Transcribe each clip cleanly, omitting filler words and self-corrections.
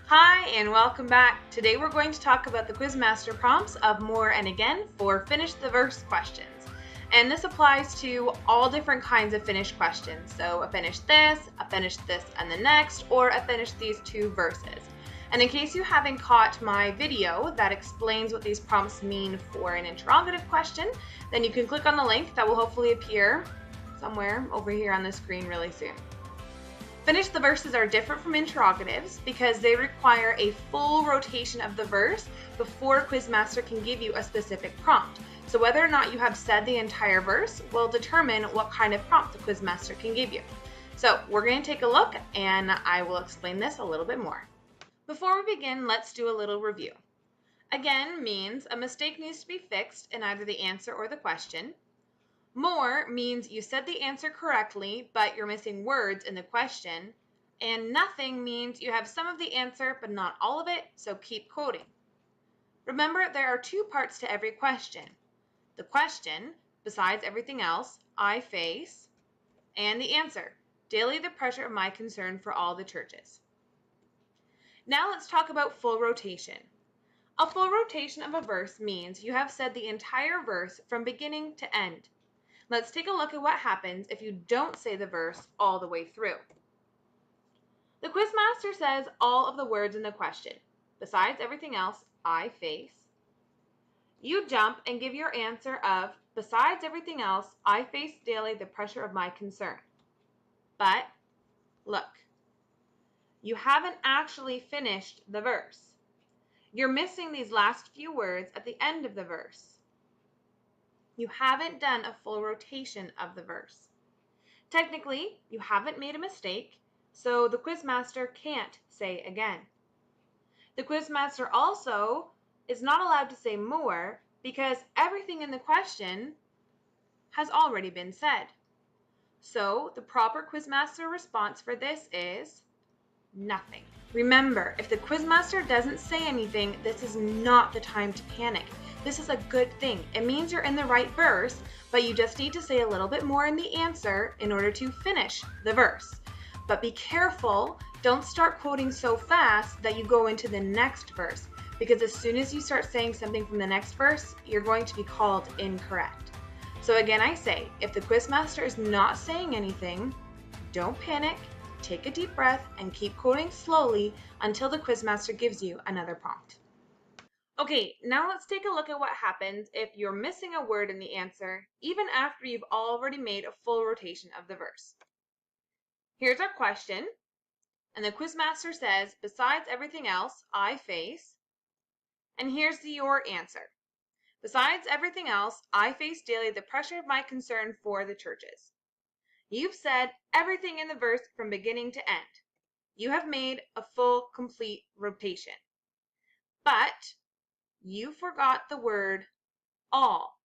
Hi and welcome back. Today we're going to talk about the Quizmaster prompts of more and again for finish the verse questions. And this applies to all different kinds of finish questions. So a finish this and the next, or a finish these two verses. And in case you haven't caught my video that explains what these prompts mean for an interrogative question, then you can click on the link that will hopefully appear somewhere over here on the screen really soon. Finish the verses are different from interrogatives because they require a full rotation of the verse before Quizmaster can give you a specific prompt. So whether or not you have said the entire verse will determine what kind of prompt the Quizmaster can give you. So we're going to take a look and I will explain this a little bit more. Before we begin, let's do a little review. Again means a mistake needs to be fixed in either the answer or the question. More means you said the answer correctly, but you're missing words in the question. And nothing means you have some of the answer, but not all of it, so keep quoting. Remember, there are two parts to every question. The question, besides everything else, I face, and the answer, daily the pressure of my concern for all the churches. Now let's talk about full rotation. A full rotation of a verse means you have said the entire verse from beginning to end. Let's take a look at what happens if you don't say the verse all the way through. The Quizmaster says all of the words in the question. Besides everything else, I face. You jump and give your answer of, besides everything else, I face daily the pressure of my concern. But, look, you haven't actually finished the verse. You're missing these last few words at the end of the verse. You haven't done a full rotation of the verse. Technically, you haven't made a mistake, so the Quizmaster can't say again. The Quizmaster also is not allowed to say more because everything in the question has already been said. So the proper Quizmaster response for this is nothing. Remember, if the Quizmaster doesn't say anything, this is not the time to panic. This is a good thing. It means you're in the right verse, but you just need to say a little bit more in the answer in order to finish the verse. But be careful, don't start quoting so fast that you go into the next verse, because as soon as you start saying something from the next verse, you're going to be called incorrect. So again, I say, if the Quizmaster is not saying anything, don't panic, take a deep breath, and keep quoting slowly until the Quizmaster gives you another prompt. Okay, now let's take a look at what happens if you're missing a word in the answer, even after you've already made a full rotation of the verse. Here's our question, and the Quizmaster says, besides everything else, I face, and here's your answer. Besides everything else, I face daily the pressure of my concern for the churches. You've said everything in the verse from beginning to end. You have made a full, complete rotation. But you forgot the word all.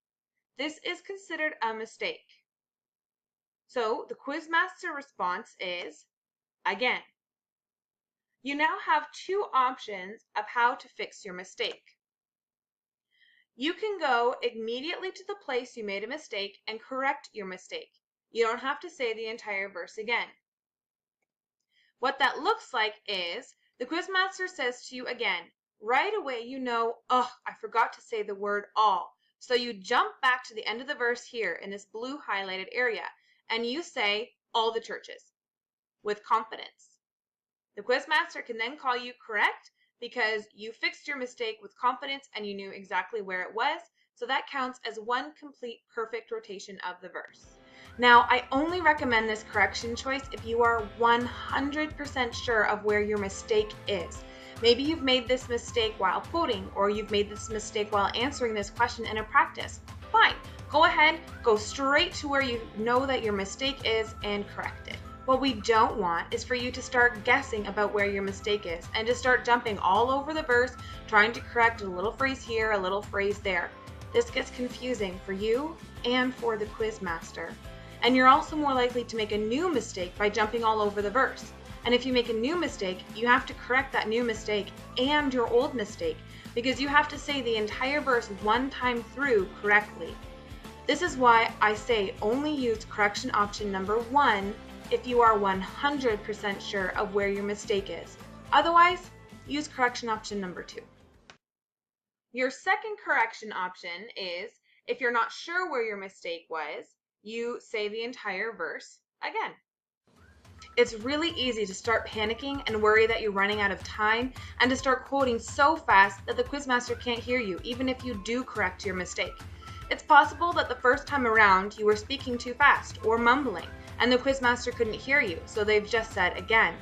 This is considered a mistake. So the Quizmaster response is, again. You now have two options of how to fix your mistake. You can go immediately to the place you made a mistake and correct your mistake. You don't have to say the entire verse again. What that looks like is the Quizmaster says to you again, right away you know, oh, I forgot to say the word all. So you jump back to the end of the verse here in this blue highlighted area and you say all the churches with confidence. The Quizmaster can then call you correct because you fixed your mistake with confidence and you knew exactly where it was. So that counts as one complete perfect rotation of the verse. Now, I only recommend this correction choice if you are 100% sure of where your mistake is. Maybe you've made this mistake while quoting, or you've made this mistake while answering this question in a practice. Fine, go ahead, go straight to where you know that your mistake is and correct it. What we don't want is for you to start guessing about where your mistake is and to start jumping all over the verse, trying to correct a little phrase here, a little phrase there. This gets confusing for you and for the Quizmaster. And you're also more likely to make a new mistake by jumping all over the verse. And if you make a new mistake, you have to correct that new mistake and your old mistake because you have to say the entire verse one time through correctly. This is why I say only use correction option number 1 if you are 100% sure of where your mistake is. Otherwise, use correction option number 2. Your second correction option is, if you're not sure where your mistake was, you say the entire verse again. It's really easy to start panicking and worry that you're running out of time and to start quoting so fast that the quizmaster can't hear you, even if you do correct your mistake. It's possible that the first time around you were speaking too fast or mumbling and the quizmaster couldn't hear you, so they've just said again.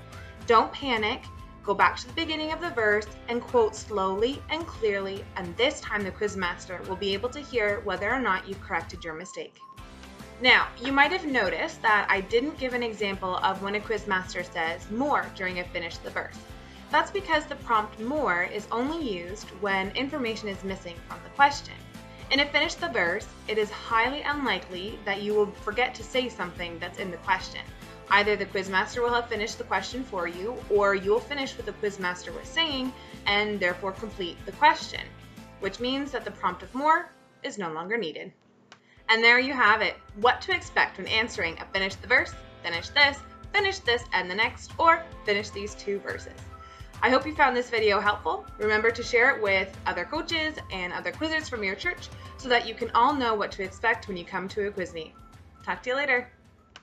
Don't panic. Go back to the beginning of the verse and quote slowly and clearly, and this time the quizmaster will be able to hear whether or not you've corrected your mistake. Now, you might have noticed that I didn't give an example of when a quizmaster says more during a finish the verse. That's because the prompt more is only used when information is missing from the question. In a finish the verse, it is highly unlikely that you will forget to say something that's in the question. Either the quizmaster will have finished the question for you, or you will finish what the quizmaster was saying and therefore complete the question, which means that the prompt of more is no longer needed. And there you have it, what to expect when answering a finish the verse, finish this and the next, or finish these 2 verses. I hope you found this video helpful. Remember to share it with other coaches and other quizzers from your church so that you can all know what to expect when you come to a quiz meet. Talk to you later.